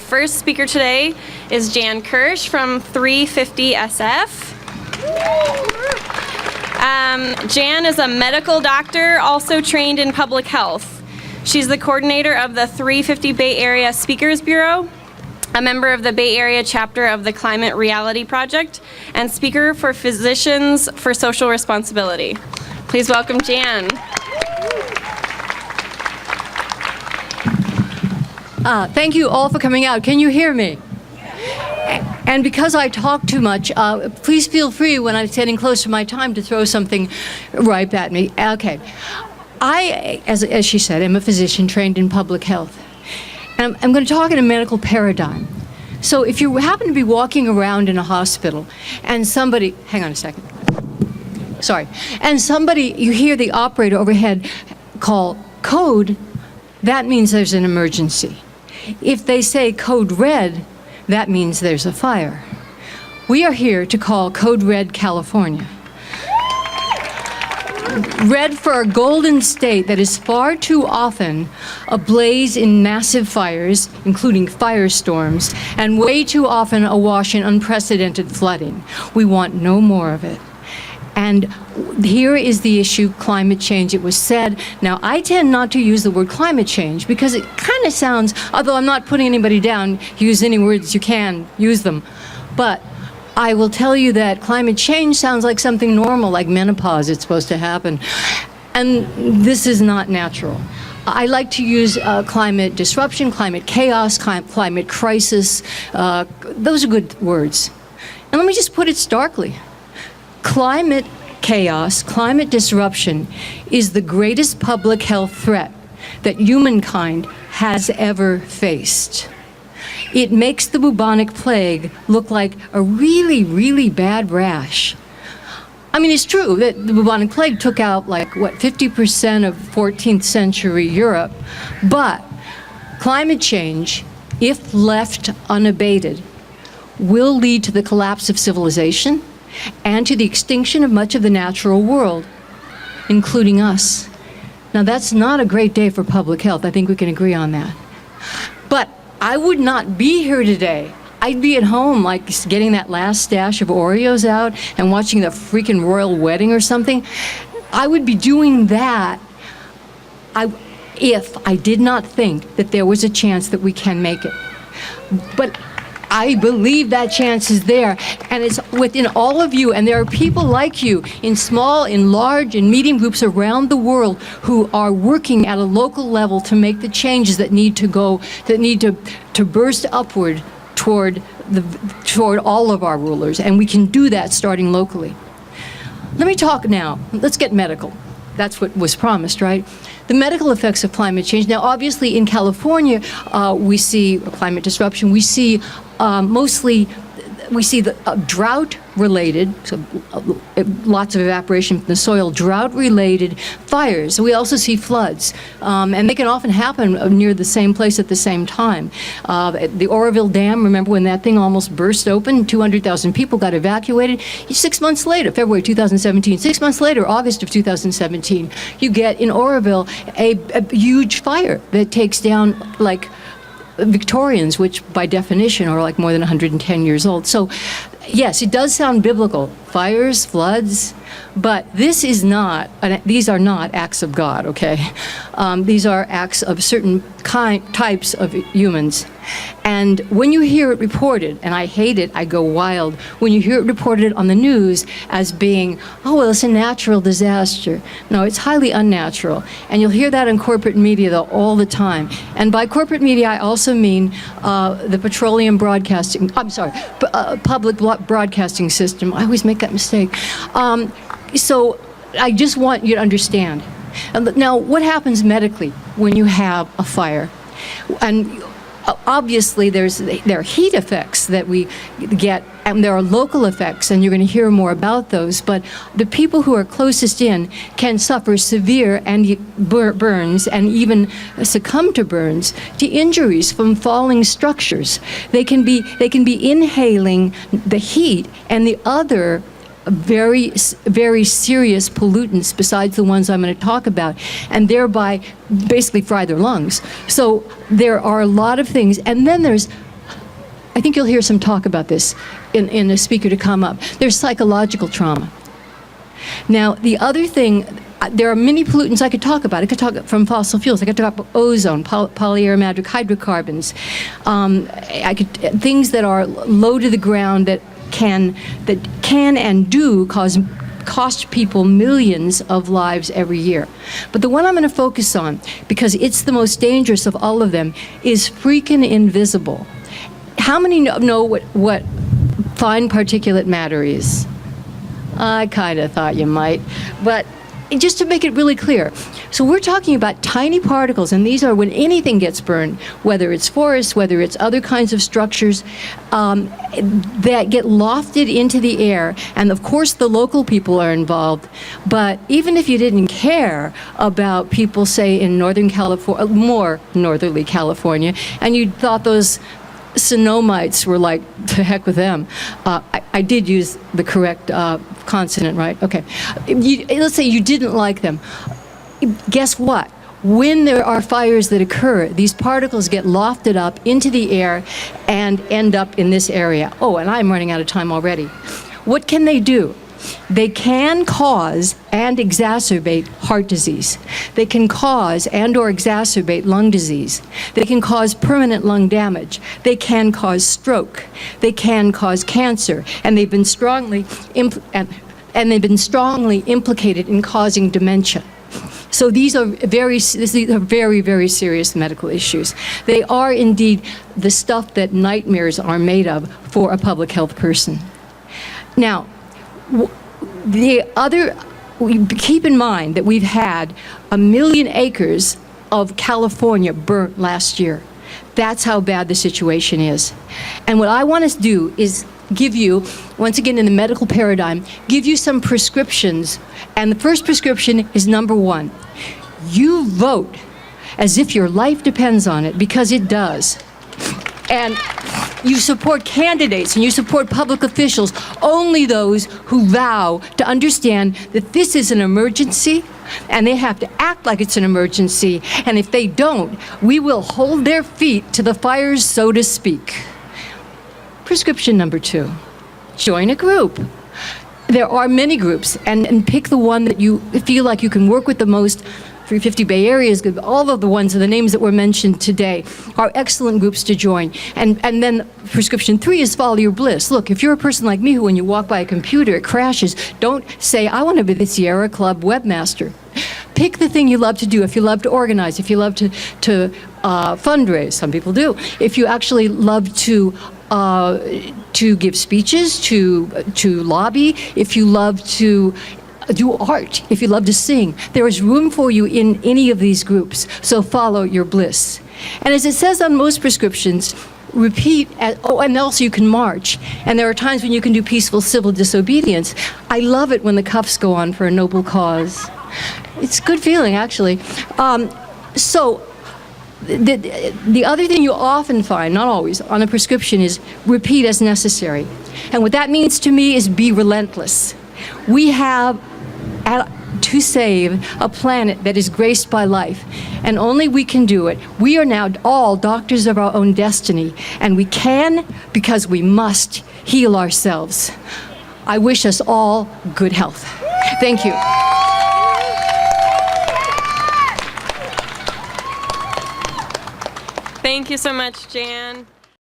first speaker today is Jan Kirsch from 350 SF. Jan is a medical doctor, also trained in public health. She's the coordinator of the 350 Bay Area Speakers Bureau, a member of the Bay Area chapter of the Climate Reality Project, and speaker for Physicians for Social Responsibility. Please welcome Jan. Thank you all for coming out. Can you hear me? And because I talk too much, please feel free when I'm getting close to my time to throw something right at me. Okay. I, as she said, am a physician trained in public health. And I'm going to talk in a medical paradigm. So if you happen to be walking around in a hospital and somebody, hang on a second. Sorry. And somebody, you hear the operator overhead call code, that means there's an emergency. If they say code red, that means there's a fire. We are here to call code red California. Red for a golden state that is far too often ablaze in massive fires, including firestorms, and way too often awash in unprecedented flooding. We want no more of it. And here is the issue, climate change. It was said. Now, I tend not to use the word climate change because it kind of sounds, although I'm not putting anybody down, use any words you can, use them. But I will tell you that climate change sounds like something normal, like menopause. It's supposed to happen. And this is not natural. I like to use climate disruption, climate chaos, climate crisis. Those are good words. And let me just put it starkly. Climate chaos, climate disruption is the greatest public health threat that humankind has ever faced. It makes the bubonic plague look like a really, really bad rash. I mean, it's true that the bubonic plague took out, like, what, 50% of 14th century Europe, but climate change, if left unabated, will lead to the collapse of civilization and to the extinction of much of the natural world, including us. Now, that's not a great day for public health. I think we can agree on that. But I would not be here today. I'd be at home, like, getting that last stash of Oreos out and watching the freaking royal wedding or something. I would be doing that if I did not think that there was a chance that we can make it. But I believe that chance is there, and it's within all of you, and there are people like you in small, in large, in medium groups around the world who are working at a local level to make the changes that need to burst upward toward all of our rulers, and we can do that starting locally. Let me talk now. Let's get medical. That's what was promised, right? The medical effects of climate change. Now, obviously, in California, we see climate disruption. We see the drought-related, so lots of evaporation from the soil, drought-related fires. We also see floods, and they can often happen near the same place at the same time. The Oroville Dam, remember when that thing almost burst open? 200,000 people got evacuated. 6 months later, February 2017, 6 months later, August of 2017, you get in Oroville a huge fire that takes down, like, Victorians, which by definition are like more than 110 years old. So yes, it does sound biblical, fires, floods, but these are not acts of God, okay? These are acts of certain types of humans. And when you hear it reported, and I hate it, I go wild, when you hear it reported on the news as being, oh, well, it's a natural disaster. No, it's highly unnatural. And you'll hear that in corporate media, though, all the time. And by corporate media, I also mean the petroleum broadcasting, public broadcasting system. I always make that mistake. So I just want you to understand. Now, what happens medically when you have a fire? And obviously, there are heat effects that we get, and there are local effects, and you're going to hear more about those. But the people who are closest in can suffer severe burns and even succumb to burns, to injuries from falling structures. They can be inhaling the heat and the other very, very serious pollutants besides the ones I'm going to talk about, and thereby basically fry their lungs. So there are a lot of things. And then there's I think you'll hear some talk about this in a speaker to come up. There's psychological trauma. Now, the other thing, there are many pollutants I could talk about. I could talk from fossil fuels. I could talk about ozone, polyaromatic hydrocarbons, things that are low to the ground that can and do cost people millions of lives every year. But the one I'm going to focus on, because it's the most dangerous of all of them, is freaking invisible. How many know what fine particulate matter is? I kind of thought you might, but just to make it really clear. So we're talking about tiny particles, and these are when anything gets burned, whether it's forests, whether it's other kinds of structures, that get lofted into the air. And of course, the local people are involved. But even if you didn't care about people, say, in Northern California, more northerly California, and you thought those Sonomites were like, to heck with them. I did use the correct consonant, right? Okay. Let's say you didn't like them. Guess what? When there are fires that occur, these particles get lofted up into the air and end up in this area. Oh, and I'm running out of time already. What can they do? They can cause and exacerbate heart disease. They can cause and or exacerbate lung disease. They can cause permanent lung damage. They can cause stroke. They can cause cancer. And they've been strongly implicated in causing dementia. So these are very, very serious medical issues. They are indeed the stuff that nightmares are made of for a public health person. Now, keep in mind that we've had 1 million acres of California burnt last year. That's how bad the situation is. And what I want to do is give you, once again in the medical paradigm, give you some prescriptions. And the first prescription is number 1. You vote as if your life depends on it, because it does. And you support candidates and you support public officials, only those who vow to understand that this is an emergency and they have to act like it's an emergency. And if they don't, we will hold their feet to the fires, so to speak. Prescription number 2, join a group. There are many groups, and pick the one that you feel like you can work with the most. 350 Bay Area is good. All of the ones, the names that were mentioned today, are excellent groups to join. And then prescription 3 is follow your bliss. Look, if you're a person like me who when you walk by a computer, it crashes, don't say, I want to be the Sierra Club webmaster. Pick the thing you love to do. If you love to organize, if you love to fundraise, some people do. If you actually love to give speeches, to lobby, if you love to do art, if you love to sing, there is room for you in any of these groups. So follow your bliss. And as it says on most prescriptions, repeat, and also you can march. And there are times when you can do peaceful civil disobedience. I love it when the cuffs go on for a noble cause. It's a good feeling, actually. So the other thing you often find, not always, on a prescription is repeat as necessary. And what that means to me is be relentless. We have to save a planet that is graced by life, and only we can do it. We are now all doctors of our own destiny, and we can, because we must, heal ourselves. I wish us all good health. Thank you. Thank you so much, Jan.